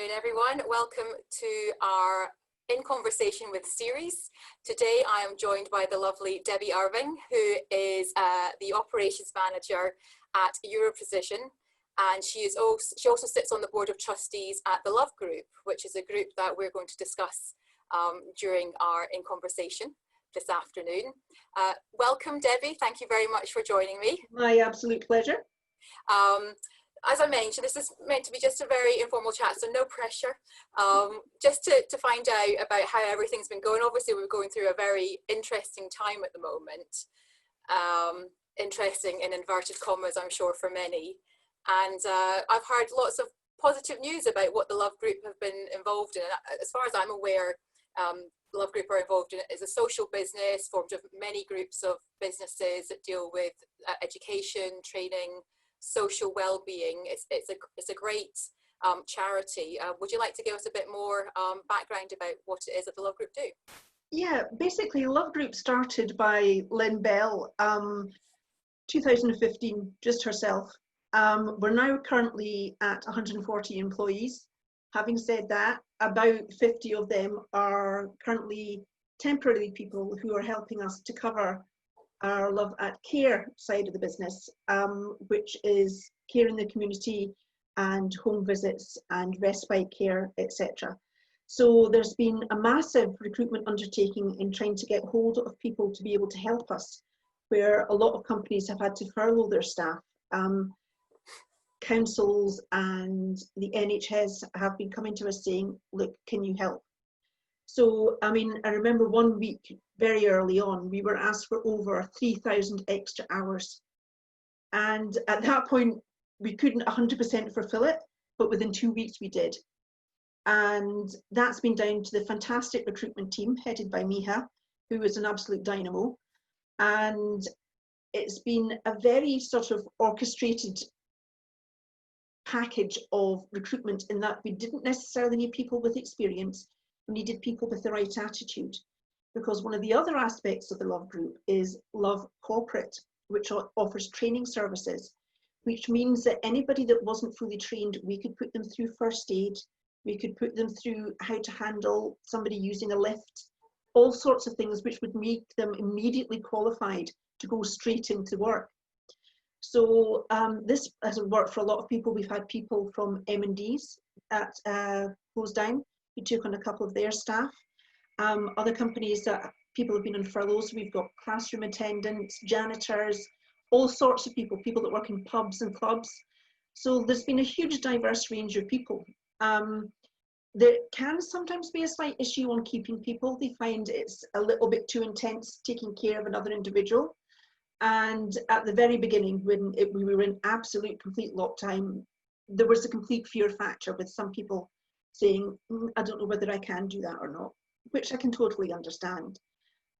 afternoon, everyone. Welcome to our In Conversation with series. Today I am joined by the lovely Debbie Irving, who is the operations manager at Europrecision, and she also sits on the board of trustees at the Love Group, which is a group that we're going to discuss during our In Conversation this afternoon. Welcome, Debbie. Thank you very much for joining me. My absolute pleasure. As I mentioned, this is meant to be just a very informal chat, so no pressure. Just to find out about how everything's been going. Obviously, we're going through a very interesting time at the moment. Interesting in inverted commas, I'm sure, for many. And I've heard lots of positive news about what the Love Group have been involved in. As far as I'm aware, Love Group are involved in it as a social business formed of many groups of businesses that deal with education, training, social well-being. It's a great charity. Would you like to give us a bit more background about what it is that the Love Group do? Yeah, basically Love Group started by Lynn Bell, 2015, just herself. We're now currently at 140 employees. Having said that, about 50 of them are currently temporary people who are helping us to cover our Love at Care side of the business, which is care in the community and home visits and respite care, etc. So there's been a massive recruitment undertaking in trying to get hold of people to be able to help us, where a lot of companies have had to furlough their staff. Councils and the NHS have been coming to us saying, look, can you help? So, I mean, I remember one week very early on, we were asked for over 3,000 extra hours. And at that point, we couldn't 100% fulfill it, but within 2 weeks we did. And that's been down to the fantastic recruitment team headed by Miha, who is an absolute dynamo. And it's been a very sort of orchestrated package of recruitment in that we didn't necessarily need people with experience. We needed people with the right attitude, because one of the other aspects of the Love Group is Love Corporate, which offers training services, which means that anybody that wasn't fully trained, we could put them through first aid, we could put them through how to handle somebody using a lift, all sorts of things which would make them immediately qualified to go straight into work. So this has worked for a lot of people. We've had people from M&Ds at Close Down who took on a couple of their staff. Other companies that people have been on furloughs. We've got classroom attendants, janitors, all sorts of people, people that work in pubs and clubs. So there's been a huge diverse range of people. There can sometimes be a slight issue on keeping people. They find it's a little bit too intense taking care of another individual. And at the very beginning, when we were in absolute complete lockdown, there was a complete fear factor with some people saying, I don't know whether I can do that or not, which I can totally understand.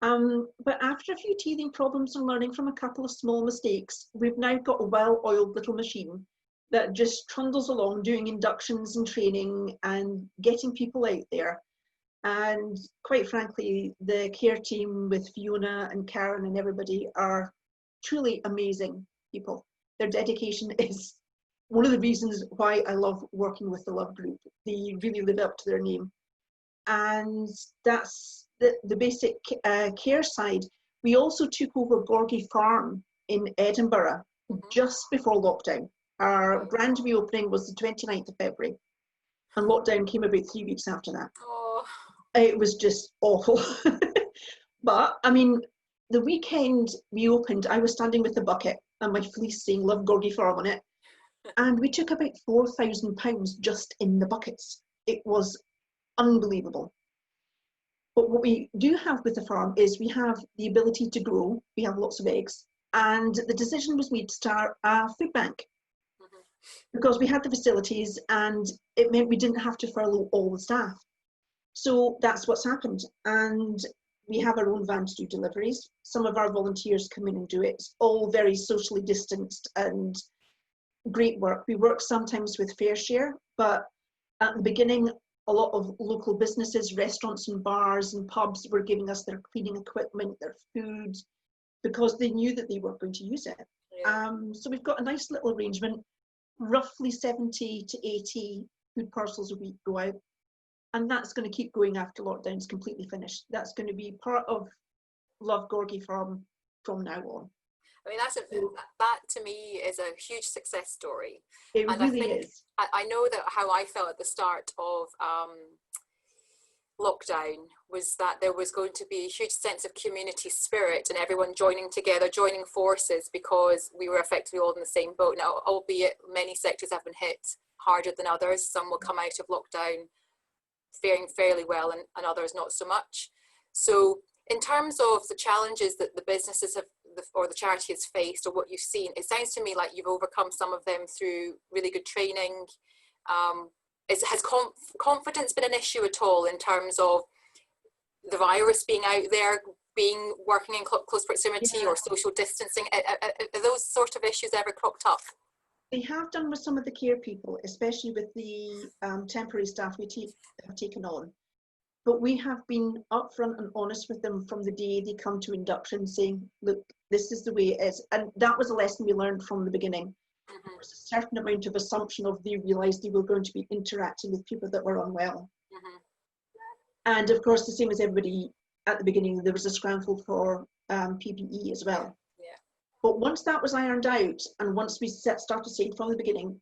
But after a few teething problems and learning from a couple of small mistakes, we've now got a well-oiled little machine that just trundles along doing inductions and training and getting people out there. And quite frankly, the care team with Fiona and Karen and everybody are truly amazing people. Their dedication is one of the reasons why I love working with the Love Group. They really live up to their name. And that's the basic care side. We also took over Gorgie Farm in Edinburgh just before lockdown. Our grand reopening was the 29th of February, and lockdown came about 3 weeks after that. Oh. It was just awful. But I mean, the weekend we opened, I was standing with a bucket and my fleece saying Love Gorgie Farm on it. And we took about £4,000 just in the buckets. It was unbelievable. But what we do have with the farm is we have the ability to grow. We have lots of eggs. And the decision was made to start a food bank because we had the facilities and it meant we didn't have to furlough all the staff. So that's what's happened. And we have our own van to do deliveries. Some of our volunteers come in and do it. It's all very socially distanced and great work. We work sometimes with FareShare, but at the beginning, a lot of local businesses, restaurants and bars and pubs were giving us their cleaning equipment, their food, because they knew that they weren't going to use it. Yeah. So we've got a nice little arrangement, roughly 70 to 80 food parcels a week go out. And that's going to keep going after lockdown's completely finished. That's going to be part of Love Gorgie Farm from now on. I mean, that to me is a huge success story. It And really I think, is. I know that how I felt at the start of lockdown was that there was going to be a huge sense of community spirit and everyone joining together, joining forces, because we were effectively all in the same boat. Now, albeit many sectors have been hit harder than others, some will come out of lockdown faring fairly well and others not so much. So in terms of the challenges that the businesses have or the charity has faced, or what you've seen, it sounds to me like you've overcome some of them through really good training. Has confidence been an issue at all in terms of the virus being out there, working in close proximity, or social distancing? Are those sort of issues ever cropped up? They have done with some of the care people, especially with the temporary staff we have taken on. But we have been upfront and honest with them from the day they come to induction, saying, look, this is the way it is. And that was a lesson we learned from the beginning. Mm-hmm. There was a certain amount of assumption of they realised they were going to be interacting with people that were unwell. Mm-hmm. And of course, the same as everybody at the beginning, there was a scramble for PPE as well. Yeah. But once that was ironed out, and once we started saying from the beginning,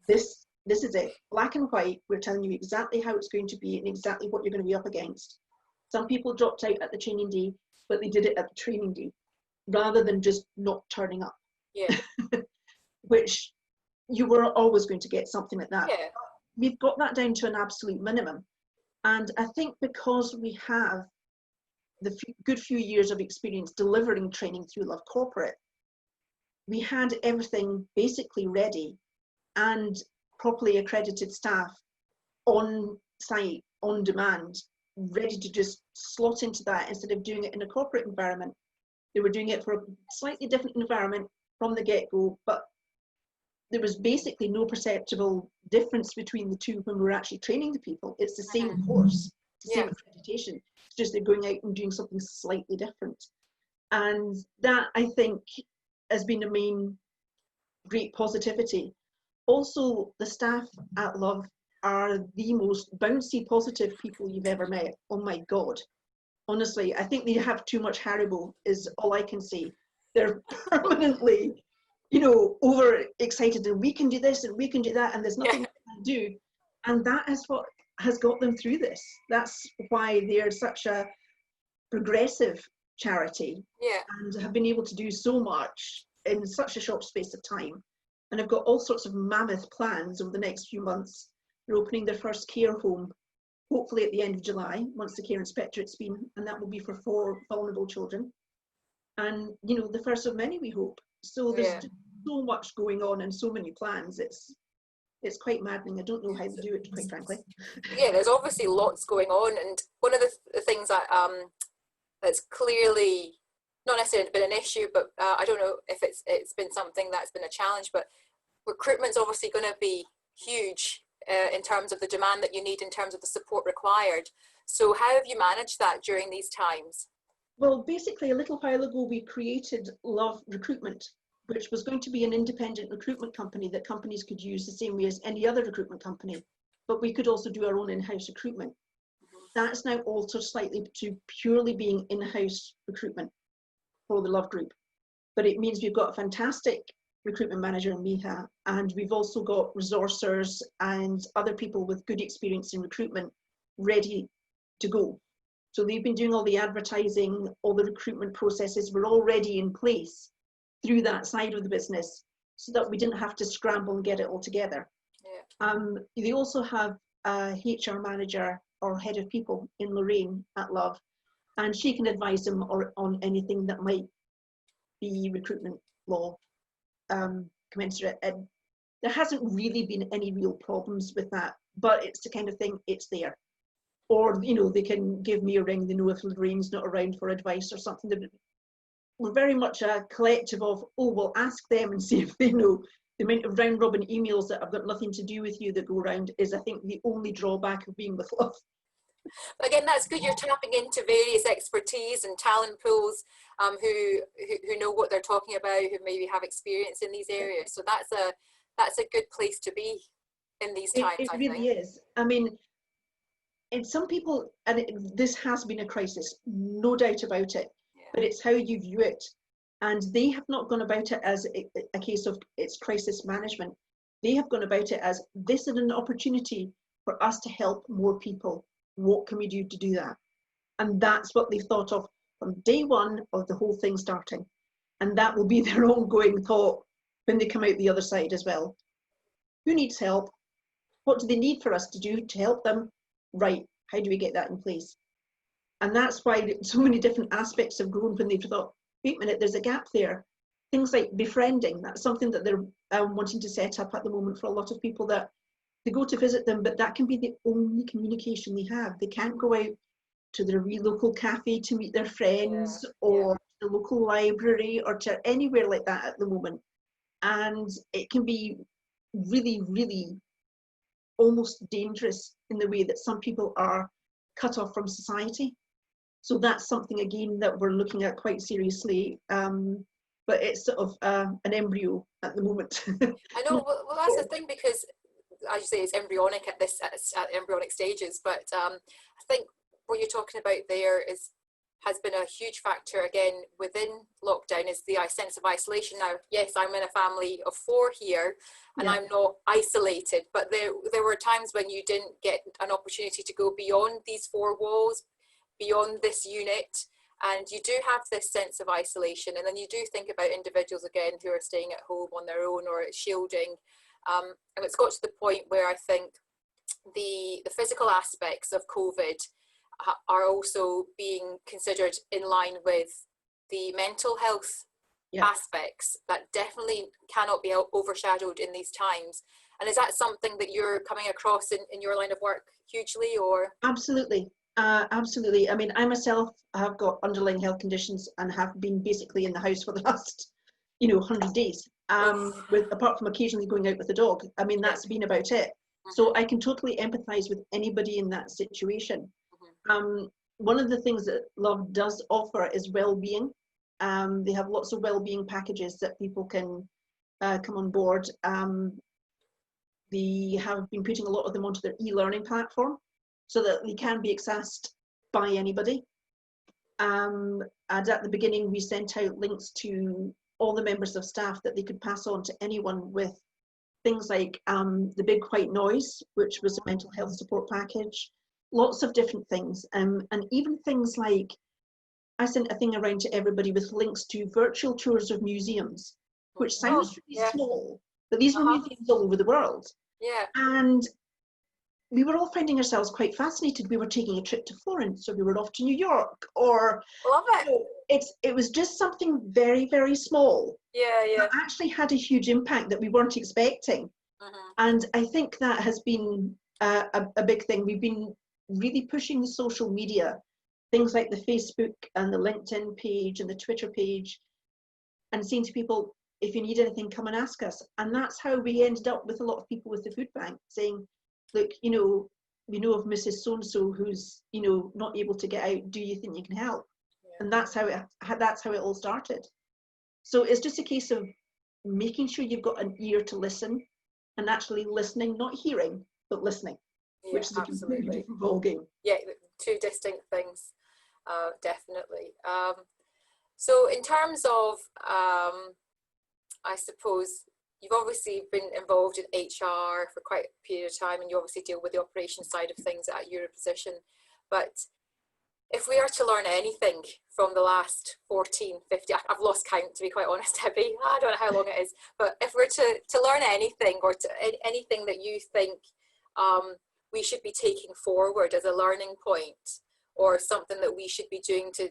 this is it, black and white, we're telling you exactly how it's going to be and exactly what you're going to be up against. Some people dropped out at the training day, but they did it at the training day, rather than just not turning up. Yeah. Which you were always going to get something like that. Yeah. We've got that down to an absolute minimum. And I think because we have the good few years of experience delivering training through Love Corporate, we had everything basically ready and properly accredited staff on site, on demand, ready to just slot into that instead of doing it in a corporate environment. They were doing it for a slightly different environment from the get-go, but there was basically no perceptible difference between the two when we were actually training the people. It's the same course, the same accreditation. It's just they're going out and doing something slightly different. And that, I think, has been the main great positivity. Also, the staff at Love are the most bouncy, positive people you've ever met. Oh my God. Honestly, I think they have too much Haribo, is all I can say. They're permanently, over excited, and we can do this and we can do that, and there's nothing we can do. And that is what has got them through this. That's why they're such a progressive charity, and have been able to do so much in such a short space of time. And have got all sorts of mammoth plans over the next few months. They're opening their first care home, hopefully at the end of July, once the care inspectorate's been, and that will be for 4 vulnerable children. And, the first of many, we hope. So there's so much going on and so many plans. It's quite maddening. I don't know how they do it, quite frankly. Yeah, there's obviously lots going on. And one of the things that that's clearly not necessarily been an issue, but I don't know if it's been something that's been a challenge, but recruitment's obviously going to be huge in terms of the demand that you need, in terms of the support required. So how have you managed that during these times? Well, basically, a little while ago, we created Love Recruitment, which was going to be an independent recruitment company that companies could use the same way as any other recruitment company, but we could also do our own in-house recruitment. That's now altered slightly to purely being in-house recruitment for the Love Group. But it means we've got a fantastic recruitment manager in Miha, and we've also got resourcers and other people with good experience in recruitment ready to go. So they've been doing all the advertising, all the recruitment processes were already in place through that side of the business, so that we didn't have to scramble and get it all together. They also have a HR manager or head of people in Lorraine at Love, and she can advise them on anything that might be recruitment law commensurate. And there hasn't really been any real problems with that, but it's the kind of thing, it's there. Or, they can give me a ring, they know if Lorraine's not around for advice or something. We're very much a collective of, we'll ask them and see if they know. The amount of round robin emails that have got nothing to do with you that go around is, I think, the only drawback of being with Love. Again, that's good. You're tapping into various expertise and talent pools who know what they're talking about, who maybe have experience in these areas. So that's a good place to be. in these times, It I really think. is. I mean, and some people, and this has been a crisis, no doubt about it, Yeah. but it's how you view it. And they have not gone about it as a case of it's crisis management. They have gone about it as this is an opportunity for us to help more people. What can we do to do that? And that's what they've thought of from day one of the whole thing starting. And that will be their ongoing thought when they come out the other side as well. Who needs help? What do they need for us to do to help them? Right, how do we get that in place? And that's why so many different aspects have grown when they've thought, wait a minute, there's a gap there. Things like befriending, that's something that they're wanting to set up at the moment for a lot of people, that they go to visit them, but that can be the only communication they have. They can't go out to their wee local cafe to meet their friends, or the local library, or to anywhere like that at the moment. And it can be really, really almost dangerous in the way that some people are cut off from society. So that's something, again, that we're looking at quite seriously. But it's sort of an embryo at the moment. I know. Well, that's the thing, because as you say, it's embryonic at embryonic stages. But I think what you're talking about there has been a huge factor again within lockdown, is the sense of isolation. Now, yes, I'm in a family of 4 here, and I'm not isolated, but there were times when you didn't get an opportunity to go beyond these 4 walls, beyond this unit, and you do have this sense of isolation. And then you do think about individuals again who are staying at home on their own or shielding, and it's got to the point where I think the physical aspects of COVID are also being considered in line with the mental health aspects that definitely cannot be overshadowed in these times. And is that something that you're coming across in your line of work hugely, or? Absolutely. Absolutely. I mean, I myself have got underlying health conditions and have been basically in the house for the last, 100 days, with, apart from occasionally going out with the dog. I mean, that's been about it. So I can totally empathize with anybody in that situation. One of the things that Love does offer is well-being. They have lots of well-being packages that people can come on board. They have been putting a lot of them onto their e-learning platform so that they can be accessed by anybody. And at the beginning, we sent out links to all the members of staff that they could pass on to anyone with things like the Big White Noise, which was a mental health support package, lots of different things. And even things like, I sent a thing around to everybody with links to virtual tours of museums, which sounds really small, but these were museums all over the world. And we were all finding ourselves quite fascinated. We were taking a trip to Florence, or we were off to New York, or love it. It was just something very, very small. That actually had a huge impact that we weren't expecting. And I think that has been a big thing. We've been really pushing the social media, things like the Facebook and the LinkedIn page and the Twitter page, and saying to people, if you need anything, come and ask us. And that's how we ended up with a lot of people with the food bank saying, look, we know of Mrs. So-and-so who's, not able to get out. Do you think you can help? And that's how it all started. So it's just a case of making sure you've got an ear to listen, and actually listening, not hearing, but listening, which is a completely different ballgame. Yeah, 2 distinct things, definitely. So in terms of, I suppose, you've obviously been involved in HR for quite a period of time, and you obviously deal with the operations side of things at your position. But if we are to learn anything from the last 14, 50, I've lost count, to be quite honest, Debbie, I don't know how long it is, but if we're to learn anything, or anything that you think we should be taking forward as a learning point, or something that we should be doing to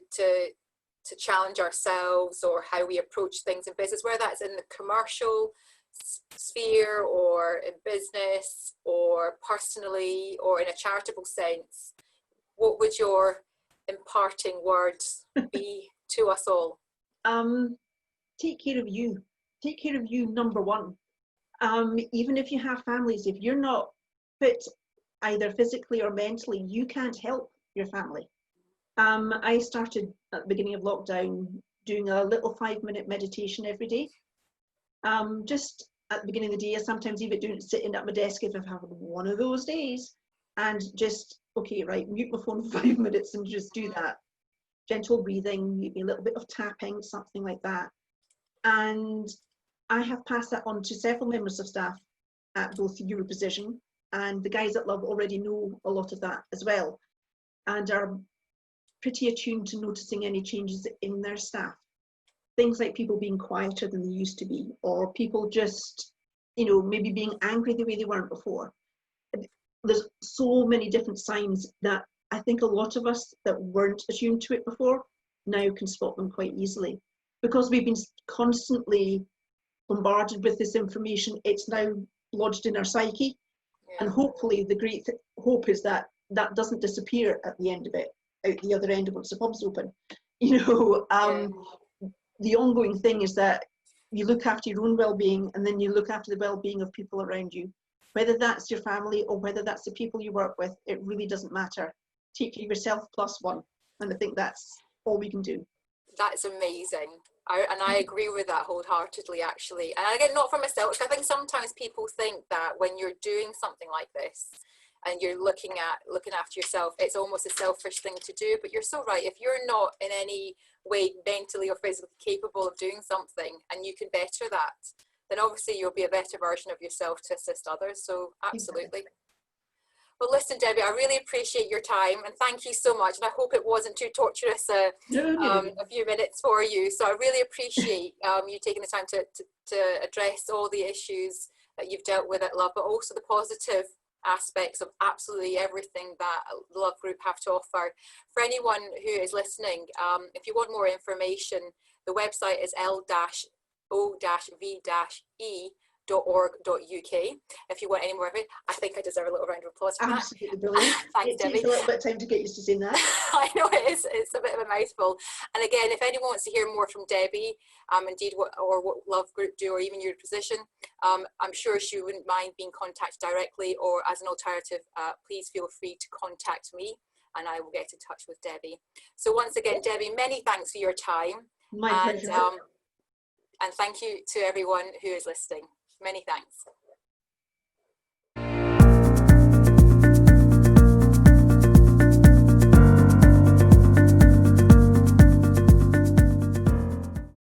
challenge ourselves, or how we approach things in business, whether that's in the commercial sphere, or in business, or personally, or in a charitable sense, what would your imparting words be to us all? Take care of you. Take care of you, number one. Even if you have families, if you're not fit either physically or mentally, you can't help your family. I started at the beginning of lockdown doing a little 5-minute meditation every day. Just at the beginning of the day, I sometimes even doing sitting at my desk if I've had one of those days, and just, okay, right, mute my phone for 5 minutes and just do that. Gentle breathing, maybe a little bit of tapping, something like that. And I have passed that on to several members of staff at both Europosition, and the guys at Love already know a lot of that as well, and are pretty attuned to noticing any changes in their staff. Things like people being quieter than they used to be, or people just, you know, maybe being angry the way they weren't before. There's so many different signs that I think a lot of us that weren't attuned to it before now can spot them quite easily. Because we've been constantly bombarded with this information, it's now lodged in our psyche. Yeah. And hopefully the great hope is that that doesn't disappear at the end of it, out the other end once the pub's open. You know, the ongoing thing is that you look after your own well-being, and then you look after the well-being of people around you. Whether that's your family or whether that's the people you work with, it really doesn't matter. Take care of yourself +1. And I think that's all we can do. That's amazing. I agree with that wholeheartedly, actually. And again, not for myself, I think sometimes people think that when you're doing something like this and you're looking after yourself, it's almost a selfish thing to do. But you're so right. If you're not in any way mentally or physically capable of doing something and you can better that, then obviously you'll be a better version of yourself to assist others. So absolutely. Well, listen, Debbie, I really appreciate your time, and thank you so much. And I hope it wasn't too torturous a few minutes for you. So I really appreciate you taking the time to address all the issues that you've dealt with at Love, but also the positive aspects of absolutely everything that the Love Group have to offer. For anyone who is listening, if you want more information, the website is l-o-v-e.org.uk. If you want any more of it, I think I deserve a little round of applause for Absolutely brilliant. Thanks, Debbie. It takes a little bit of time to get used to saying that. I know it is. It's a bit of a mouthful. And again, if anyone wants to hear more from Debbie, indeed, what Love Group do, or even your position, I'm sure she wouldn't mind being contacted directly, or as an alternative, please feel free to contact me, and I will get in touch with Debbie. So once again, Debbie, many thanks for your time. My pleasure. And thank you to everyone who is listening. Many thanks.